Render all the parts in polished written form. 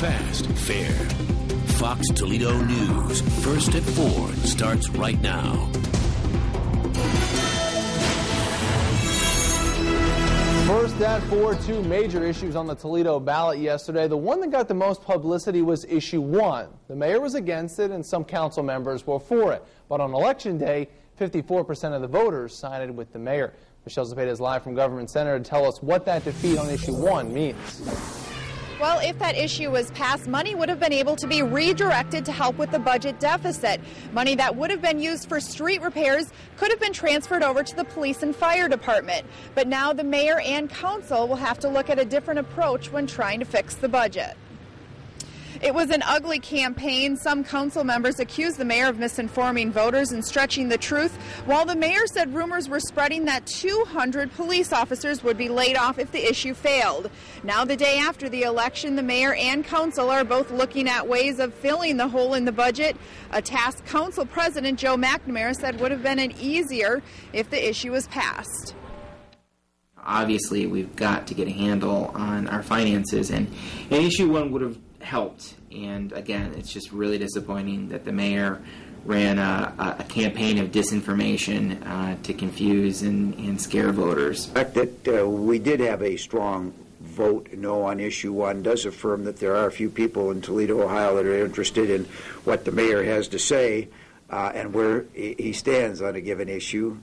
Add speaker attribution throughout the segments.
Speaker 1: Fast, fair. Fox Toledo News, first at 4, starts right now.
Speaker 2: First at 4, two major issues on the Toledo ballot yesterday. The one that got the most publicity was issue 1. The mayor was against it and some council members were for it. But on election day, 54% of the voters sided with the mayor. Michelle ZEPEDA is live from Government Center to tell us what that defeat on issue 1 means.
Speaker 3: Well, if that issue was passed, money would have been able to be redirected to help with the budget deficit. Money that would have been used for street repairs could have been transferred over to the police and fire department. But now the mayor and council will have to look at a different approach when trying to fix the budget. It was an ugly campaign. Some council members accused the mayor of misinforming voters and stretching the truth, while the mayor said rumors were spreading that 200 police officers would be laid off if the issue failed. Now, the day after the election, the mayor and council are both looking at ways of filling the hole in the budget, a task Council President Joe McNamara said would have been easier if the issue was passed.
Speaker 4: Obviously, we've got to get a handle on our finances, and issue 1 would have helped. And again, it's just really disappointing that the mayor ran a campaign of disinformation to confuse and scare voters.
Speaker 5: The fact that we did have a strong vote no on issue 1 does affirm that there are a few people in Toledo, Ohio that are interested in what the mayor has to say and where he stands on a given issue.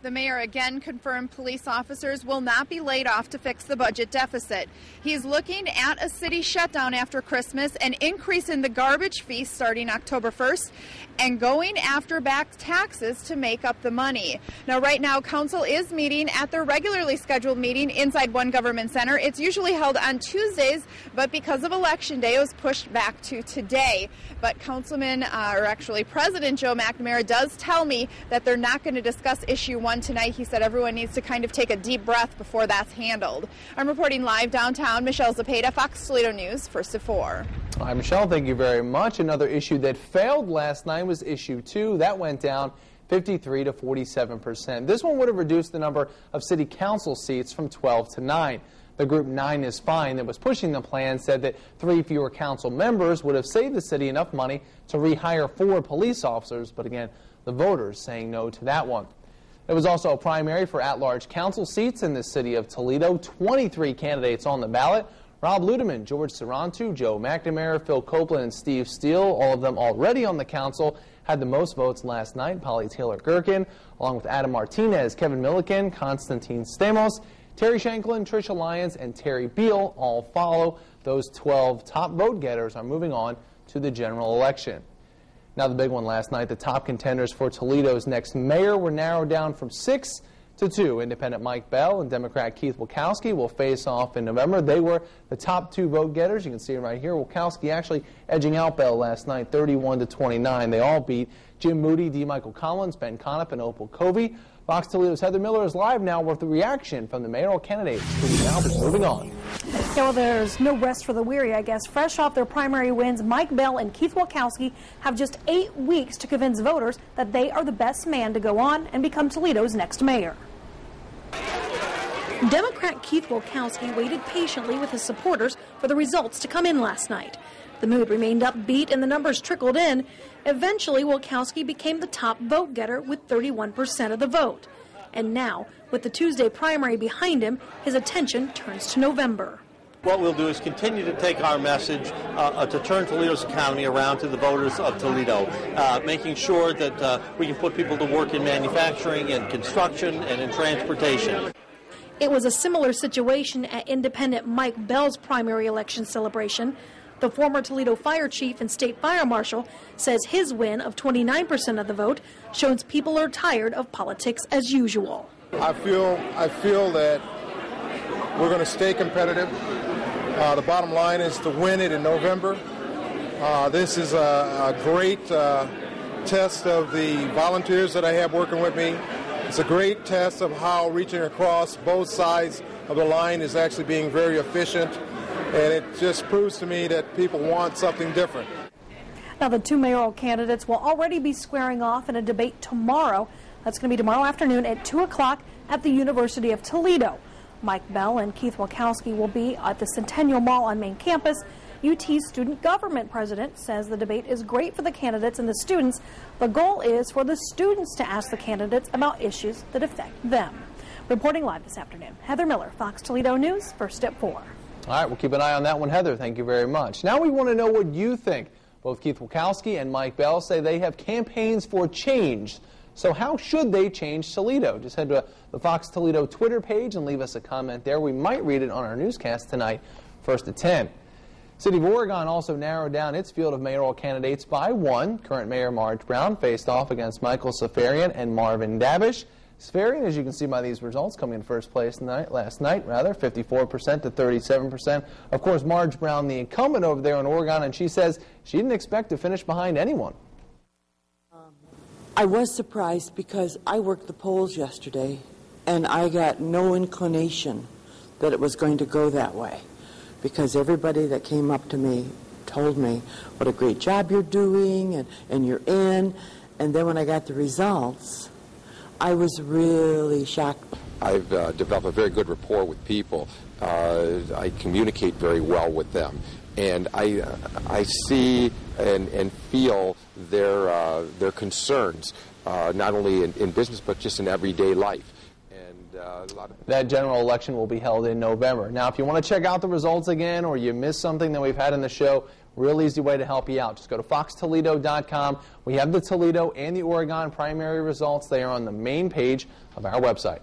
Speaker 3: The mayor again confirmed police officers will not be laid off to fix the budget deficit. He's looking at a city shutdown after Christmas, an increase in the garbage fee starting October 1st, and going after back taxes to make up the money. Now, right now, council is meeting at their regularly scheduled meeting inside One Government Center. It's usually held on Tuesdays, but because of Election Day, it was pushed back to today. But President Joe McNamara does tell me that they're not going to discuss issue 1 tonight. He said everyone needs to kind of take a deep breath before that's handled. I'm reporting live downtown. Michelle ZEPEDA, Fox Toledo News, first at 4.
Speaker 2: Hi, Michelle. Thank you very much. Another issue that failed last night was issue 2. That went down 53 to 47%. This one would have reduced the number of city council seats from 12 to 9. The group 9 is Fine that was pushing the plan said that 3 fewer council members would have saved the city enough money to rehire 4 police officers. But again, the voters saying no to that one. There was also a primary for at-large council seats in the city of Toledo. 23 candidates on the ballot. Rob Ludeman, George Sarantu, Joe McNamara, Phil Copeland, and Steve Steele, all of them already on the council, had the most votes last night. Polly Taylor-Gherkin, along with Adam Martinez, Kevin Milliken, Constantine Stamos, Terry Shanklin, Tricia Lyons, and Terry Beal all follow. Those 12 top vote getters are moving on to the general election. Now, the big one last night, the top contenders for Toledo's next mayor were narrowed down from 6 to 2. Independent Mike Bell and Democrat Keith WILKOWSKI will face off in November. They were the top 2 vote getters. You can see it right here. WILKOWSKI actually edging out Bell last night, 31 to 29. They all beat Jim Moody, D. Michael Collins, Ben Conop, and Opal Covey. Fox Toledo's Heather Miller is live now with the reaction from the mayoral candidates. Now, but moving on.
Speaker 6: Yeah, well, there's no rest for the weary, I guess. Fresh off their primary wins, Mike Bell and Keith WILKOWSKI have just 8 weeks to convince voters that they are the best man to go on and become Toledo's next mayor. Democrat Keith WILKOWSKI waited patiently with his supporters for the results to come in last night. The mood remained upbeat and the numbers trickled in. Eventually, WILKOWSKI became the top vote getter with 31% of the vote. And now, with the Tuesday primary behind him, his attention turns to November.
Speaker 7: What we'll do is continue to take our message to turn Toledo's economy around to the voters of Toledo, making sure that we can put people to work in manufacturing and construction and in transportation.
Speaker 6: It was a similar situation at independent Mike Bell's primary election celebration. The former Toledo fire chief and state fire marshal says his win of 29% of the vote shows people are tired of politics as usual.
Speaker 8: I feel that we're going to stay competitive. The bottom line is to win it in November. This is a great test of the volunteers that I have working with me. It's a great test of how reaching across both sides of the line is actually being very efficient. And it just proves to me that people want something different.
Speaker 6: Now, the 2 mayoral candidates will already be squaring off in a debate tomorrow. That's going to be tomorrow afternoon at 2 o'clock at the University of Toledo. Mike Bell and Keith Wilkowski will be at the Centennial Mall on main campus. UT's student government president says the debate is great for the candidates and the students. The goal is for the students to ask the candidates about issues that affect them. Reporting live this afternoon, Heather Miller, Fox Toledo News, First at 4.
Speaker 2: All right, we'll keep an eye on that one, Heather. Thank you very much. Now we want to know what you think. Both Keith Wilkowski and Mike Bell say they have campaigns for change. So how should they change Toledo? Just head to the Fox Toledo Twitter page and leave us a comment there. We might read it on our newscast tonight, First at 10. City of Oregon also narrowed down its field of mayoral candidates by one. Current Mayor Marge Brown faced off against Michael Safarian and Marvin Dabish. Safarian, as you can see by these results, coming in first place last night, 54% to 37%. Of course, Marge Brown, the incumbent over there in Oregon, and she says she didn't expect to finish behind anyone.
Speaker 9: I was surprised because I worked the polls yesterday, and I got no inclination that it was going to go that way, because everybody that came up to me told me what a great job you're doing and you're in. And then when I got the results, I was really shocked.
Speaker 10: I've developed a very good rapport with people. I communicate very well with them. And I see and feel their concerns, not only in business but just in everyday life.
Speaker 2: That general election will be held in November. Now, if you want to check out the results again or you missed something that we've had in the show, real easy way to help you out. Just go to foxtoledo.com. We have the Toledo and the Oregon primary results. They are on the main page of our website.